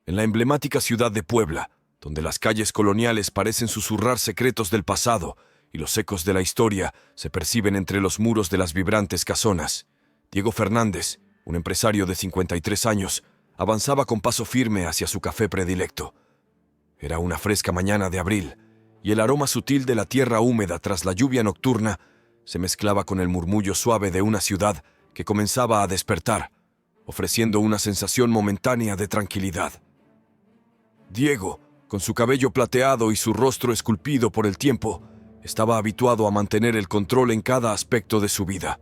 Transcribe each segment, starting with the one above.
en la emblemática ciudad de Puebla, donde las calles coloniales parecen susurrar secretos del pasado y los ecos de la historia se perciben entre los muros de las vibrantes casonas, Diego Fernández, un empresario de 53 años, avanzaba con paso firme hacia su café predilecto. Era una fresca mañana de abril, y el aroma sutil de la tierra húmeda tras la lluvia nocturna se mezclaba con el murmullo suave de una ciudad que comenzaba a despertar, ofreciendo una sensación momentánea de tranquilidad. Diego, con su cabello plateado y su rostro esculpido por el tiempo, estaba habituado a mantener el control en cada aspecto de su vida.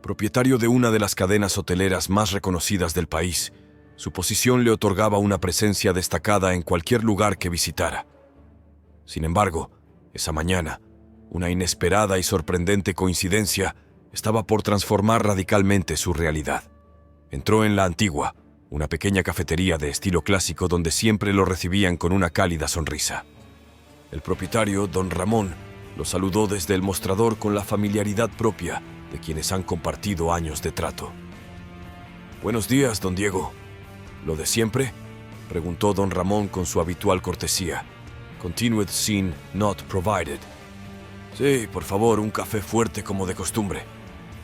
Propietario de una de las cadenas hoteleras más reconocidas del país, su posición le otorgaba una presencia destacada en cualquier lugar que visitara. Sin embargo, esa mañana, una inesperada y sorprendente coincidencia estaba por transformar radicalmente su realidad. Entró en La Antigua, una pequeña cafetería de estilo clásico donde siempre lo recibían con una cálida sonrisa. El propietario, don Ramón, lo saludó desde el mostrador con la familiaridad propia de quienes han compartido años de trato. «Buenos días, don Diego. ¿Lo de siempre?», preguntó don Ramón con su habitual cortesía. «Continued seen, not provided». «Sí, por favor, un café fuerte como de costumbre»,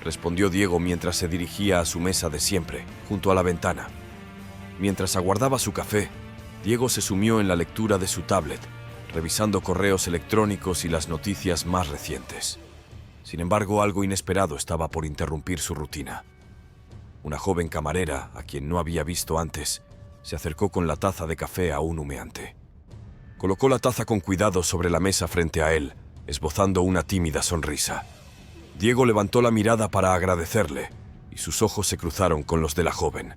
respondió Diego mientras se dirigía a su mesa de siempre, junto a la ventana. Mientras aguardaba su café, Diego se sumió en la lectura de su tablet, revisando correos electrónicos y las noticias más recientes. Sin embargo, algo inesperado estaba por interrumpir su rutina. Una joven camarera, a quien no había visto antes, se acercó con la taza de café aún humeante. Colocó la taza con cuidado sobre la mesa frente a él, esbozando una tímida sonrisa. Diego levantó la mirada para agradecerle, y sus ojos se cruzaron con los de la joven.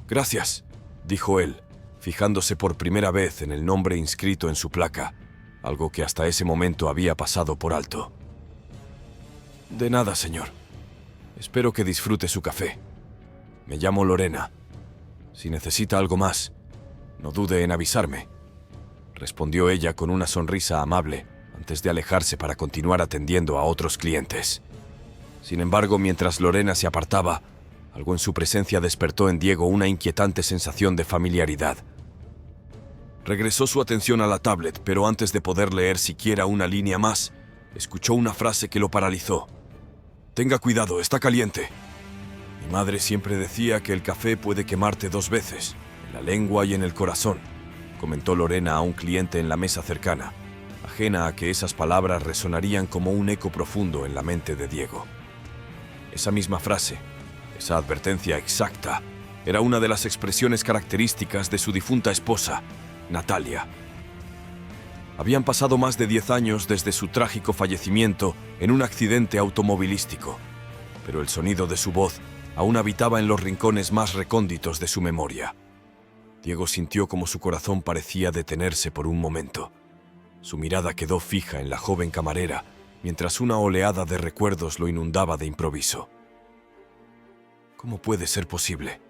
«Gracias», dijo él, fijándose por primera vez en el nombre inscrito en su placa, algo que hasta ese momento había pasado por alto. «De nada, señor. Espero que disfrute su café. Me llamo Lorena. Si necesita algo más, no dude en avisarme», respondió ella con una sonrisa amable antes de alejarse para continuar atendiendo a otros clientes. Sin embargo, mientras Lorena se apartaba, algo en su presencia despertó en Diego una inquietante sensación de familiaridad. Regresó su atención a la tablet, pero antes de poder leer siquiera una línea más, escuchó una frase que lo paralizó. «Tenga cuidado, está caliente. Mi madre siempre decía que el café puede quemarte 2 veces, en la lengua y en el corazón», comentó Lorena a un cliente en la mesa cercana, ajena a que esas palabras resonarían como un eco profundo en la mente de Diego. Esa misma frase, esa advertencia exacta, era una de las expresiones características de su difunta esposa, Natalia. Habían pasado más de 10 años desde su trágico fallecimiento en un accidente automovilístico, pero el sonido de su voz aún habitaba en los rincones más recónditos de su memoria. Diego sintió como su corazón parecía detenerse por un momento. Su mirada quedó fija en la joven camarera, mientras una oleada de recuerdos lo inundaba de improviso. «¿Cómo puede ser posible?»,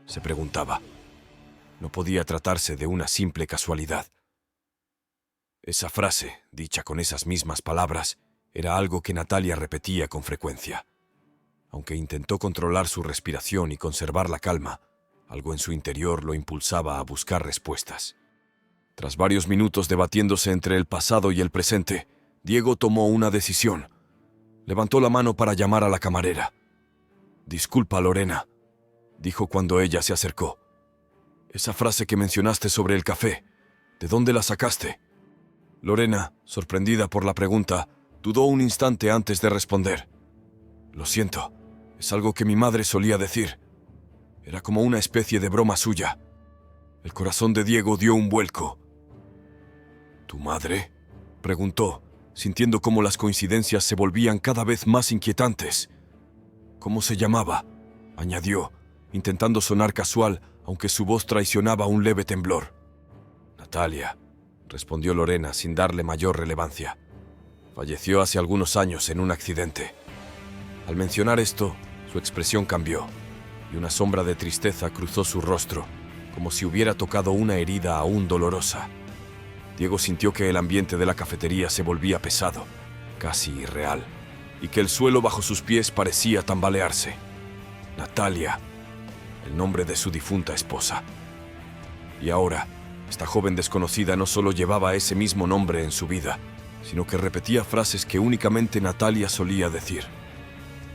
se preguntaba. No podía tratarse de una simple casualidad. Esa frase, dicha con esas mismas palabras, era algo que Natalia repetía con frecuencia. Aunque intentó controlar su respiración y conservar la calma, algo en su interior lo impulsaba a buscar respuestas. Tras varios minutos debatiéndose entre el pasado y el presente, Diego tomó una decisión. Levantó la mano para llamar a la camarera. «Disculpa, Lorena», dijo cuando ella se acercó. «Esa frase que mencionaste sobre el café, ¿de dónde la sacaste?». Lorena, sorprendida por la pregunta, dudó un instante antes de responder. «Lo siento, es algo que mi madre solía decir. Era como una especie de broma suya». El corazón de Diego dio un vuelco. «¿Tu madre?», preguntó, sintiendo cómo las coincidencias se volvían cada vez más inquietantes. «¿Cómo se llamaba?», añadió, intentando sonar casual, aunque su voz traicionaba un leve temblor. «Natalia», respondió Lorena sin darle mayor relevancia. «Falleció hace algunos años en un accidente». Al mencionar esto, su expresión cambió, y una sombra de tristeza cruzó su rostro, como si hubiera tocado una herida aún dolorosa. Diego sintió que el ambiente de la cafetería se volvía pesado, casi irreal, y que el suelo bajo sus pies parecía tambalearse. Natalia, el nombre de su difunta esposa. Y ahora, esta joven desconocida no solo llevaba ese mismo nombre en su vida, sino que repetía frases que únicamente Natalia solía decir.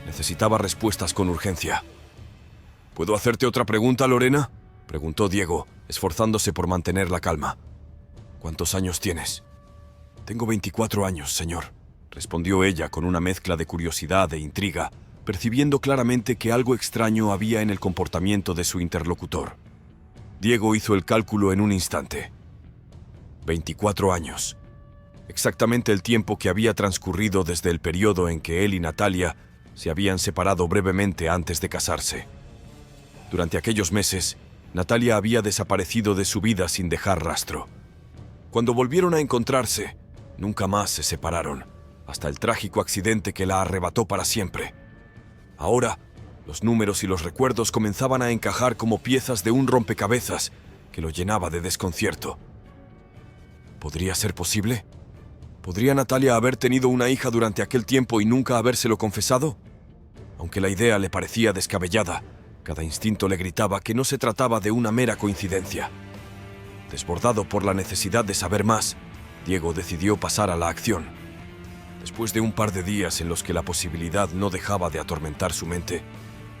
Necesitaba respuestas con urgencia. ¿Puedo hacerte otra pregunta, Lorena?, preguntó Diego, esforzándose por mantener la calma. ¿Cuántos años tienes? Tengo 24 años, señor, respondió ella con una mezcla de curiosidad e intriga, percibiendo claramente que algo extraño había en el comportamiento de su interlocutor. Diego hizo el cálculo en un instante. 24 años. Exactamente el tiempo que había transcurrido desde el periodo en que él y Natalia se habían separado brevemente antes de casarse. Durante aquellos meses, Natalia había desaparecido de su vida sin dejar rastro. Cuando volvieron a encontrarse, nunca más se separaron, hasta el trágico accidente que la arrebató para siempre. Ahora, los números y los recuerdos comenzaban a encajar como piezas de un rompecabezas que lo llenaba de desconcierto. ¿Podría ser posible? ¿Podría Natalia haber tenido una hija durante aquel tiempo y nunca habérselo confesado? Aunque la idea le parecía descabellada, cada instinto le gritaba que no se trataba de una mera coincidencia. Desbordado por la necesidad de saber más, Diego decidió pasar a la acción. Después de un par de días en los que la posibilidad no dejaba de atormentar su mente,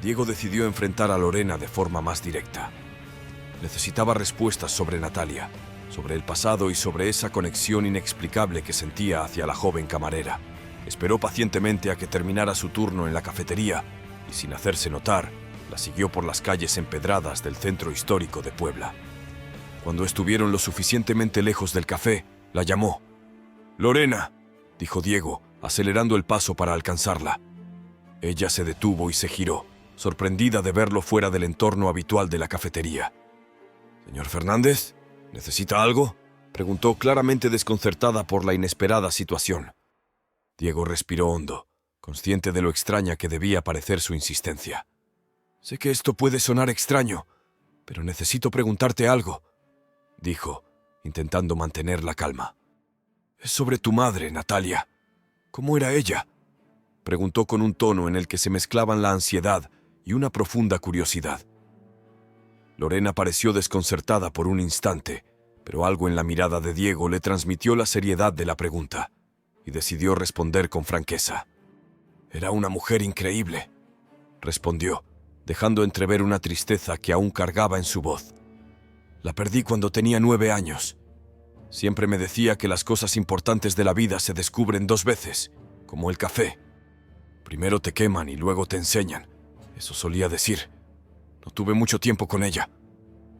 Diego decidió enfrentar a Lorena de forma más directa. Necesitaba respuestas sobre Natalia, sobre el pasado y sobre esa conexión inexplicable que sentía hacia la joven camarera. Esperó pacientemente a que terminara su turno en la cafetería y, sin hacerse notar, la siguió por las calles empedradas del centro histórico de Puebla. Cuando estuvieron lo suficientemente lejos del café, la llamó. «Lorena», dijo Diego, acelerando el paso para alcanzarla. Ella se detuvo y se giró, sorprendida de verlo fuera del entorno habitual de la cafetería. «¿Señor Fernández? ¿Necesita algo?», preguntó, claramente desconcertada por la inesperada situación. Diego respiró hondo, consciente de lo extraña que debía parecer su insistencia. «Sé que esto puede sonar extraño, pero necesito preguntarte algo», dijo, intentando mantener la calma. «Es sobre tu madre, Natalia. ¿Cómo era ella?», preguntó con un tono en el que se mezclaban la ansiedad y una profunda curiosidad. Lorena pareció desconcertada por un instante, pero algo en la mirada de Diego le transmitió la seriedad de la pregunta, y decidió responder con franqueza. «Era una mujer increíble», respondió, dejando entrever una tristeza que aún cargaba en su voz. «La perdí cuando tenía 9 años. Siempre me decía que las cosas importantes de la vida se descubren 2 veces, como el café. Primero te queman y luego te enseñan. Eso solía decir. No tuve mucho tiempo con ella»,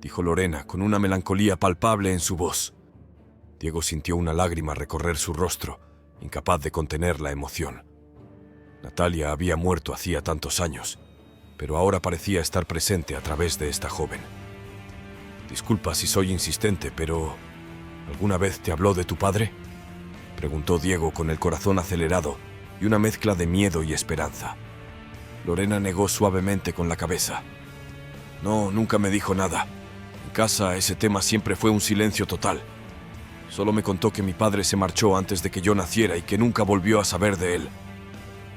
dijo Lorena, con una melancolía palpable en su voz. Diego sintió una lágrima recorrer su rostro, incapaz de contener la emoción. Natalia había muerto hacía tantos años, pero ahora parecía estar presente a través de esta joven. «Disculpa si soy insistente, pero ¿alguna vez te habló de tu padre?», preguntó Diego con el corazón acelerado y una mezcla de miedo y esperanza. Lorena negó suavemente con la cabeza. «No, nunca me dijo nada. En casa ese tema siempre fue un silencio total. Solo me contó que mi padre se marchó antes de que yo naciera y que nunca volvió a saber de él».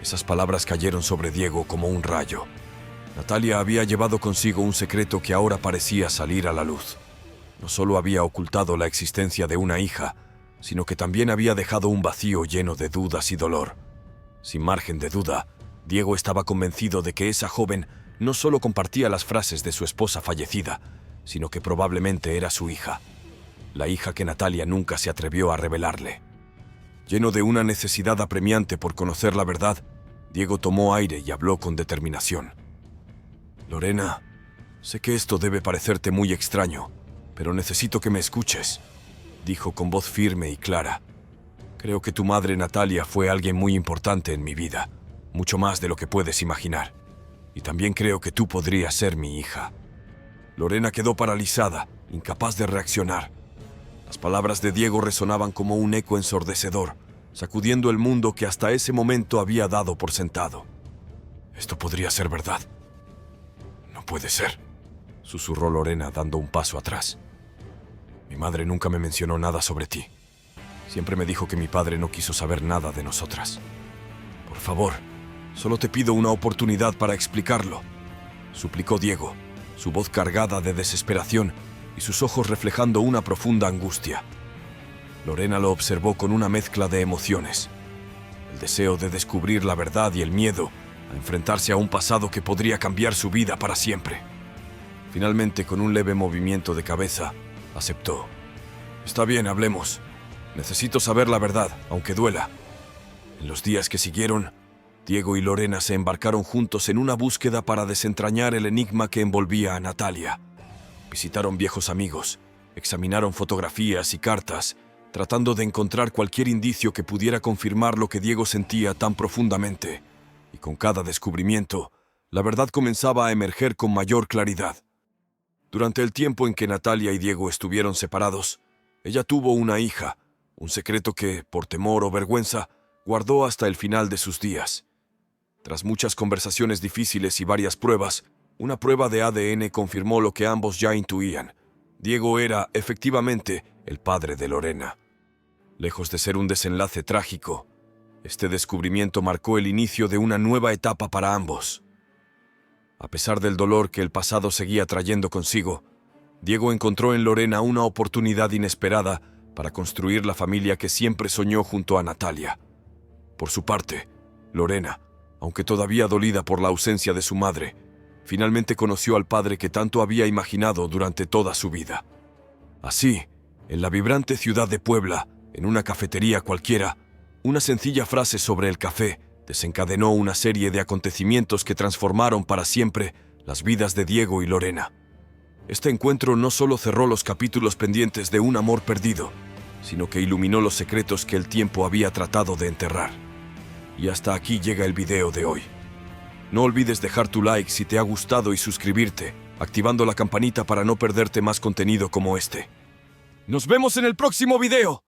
Esas palabras cayeron sobre Diego como un rayo. Natalia había llevado consigo un secreto que ahora parecía salir a la luz. No solo había ocultado la existencia de una hija, sino que también había dejado un vacío lleno de dudas y dolor. Sin margen de duda, Diego estaba convencido de que esa joven no solo compartía las frases de su esposa fallecida, sino que probablemente era su hija, la hija que Natalia nunca se atrevió a revelarle. Lleno de una necesidad apremiante por conocer la verdad, Diego tomó aire y habló con determinación. «Lorena, sé que esto debe parecerte muy extraño, pero necesito que me escuches», dijo con voz firme y clara. «Creo que tu madre Natalia fue alguien muy importante en mi vida, mucho más de lo que puedes imaginar. Y también creo que tú podrías ser mi hija». Lorena quedó paralizada, incapaz de reaccionar. Las palabras de Diego resonaban como un eco ensordecedor, sacudiendo el mundo que hasta ese momento había dado por sentado. «Esto podría ser verdad». «No puede ser», susurró Lorena dando un paso atrás. «Mi madre nunca me mencionó nada sobre ti. Siempre me dijo que mi padre no quiso saber nada de nosotras. Por favor, solo te pido una oportunidad para explicarlo», suplicó Diego, su voz cargada de desesperación y sus ojos reflejando una profunda angustia. Lorena lo observó con una mezcla de emociones: el deseo de descubrir la verdad y el miedo a enfrentarse a un pasado que podría cambiar su vida para siempre. Finalmente, con un leve movimiento de cabeza, aceptó. «Está bien, hablemos. Necesito saber la verdad, aunque duela». En los días que siguieron, Diego y Lorena se embarcaron juntos en una búsqueda para desentrañar el enigma que envolvía a Natalia. Visitaron viejos amigos, examinaron fotografías y cartas, tratando de encontrar cualquier indicio que pudiera confirmar lo que Diego sentía tan profundamente. Y con cada descubrimiento, la verdad comenzaba a emerger con mayor claridad. Durante el tiempo en que Natalia y Diego estuvieron separados, ella tuvo una hija, un secreto que, por temor o vergüenza, guardó hasta el final de sus días. Tras muchas conversaciones difíciles y varias pruebas, una prueba de ADN confirmó lo que ambos ya intuían. Diego era, efectivamente, el padre de Lorena. Lejos de ser un desenlace trágico, este descubrimiento marcó el inicio de una nueva etapa para ambos. A pesar del dolor que el pasado seguía trayendo consigo, Diego encontró en Lorena una oportunidad inesperada para construir la familia que siempre soñó junto a Natalia. Por su parte, Lorena, aunque todavía dolida por la ausencia de su madre, finalmente conoció al padre que tanto había imaginado durante toda su vida. Así, en la vibrante ciudad de Puebla, en una cafetería cualquiera, una sencilla frase sobre el café desencadenó una serie de acontecimientos que transformaron para siempre las vidas de Diego y Lorena. Este encuentro no solo cerró los capítulos pendientes de un amor perdido, sino que iluminó los secretos que el tiempo había tratado de enterrar. Y hasta aquí llega el video de hoy. No olvides dejar tu like si te ha gustado y suscribirte, activando la campanita para no perderte más contenido como este. ¡Nos vemos en el próximo video!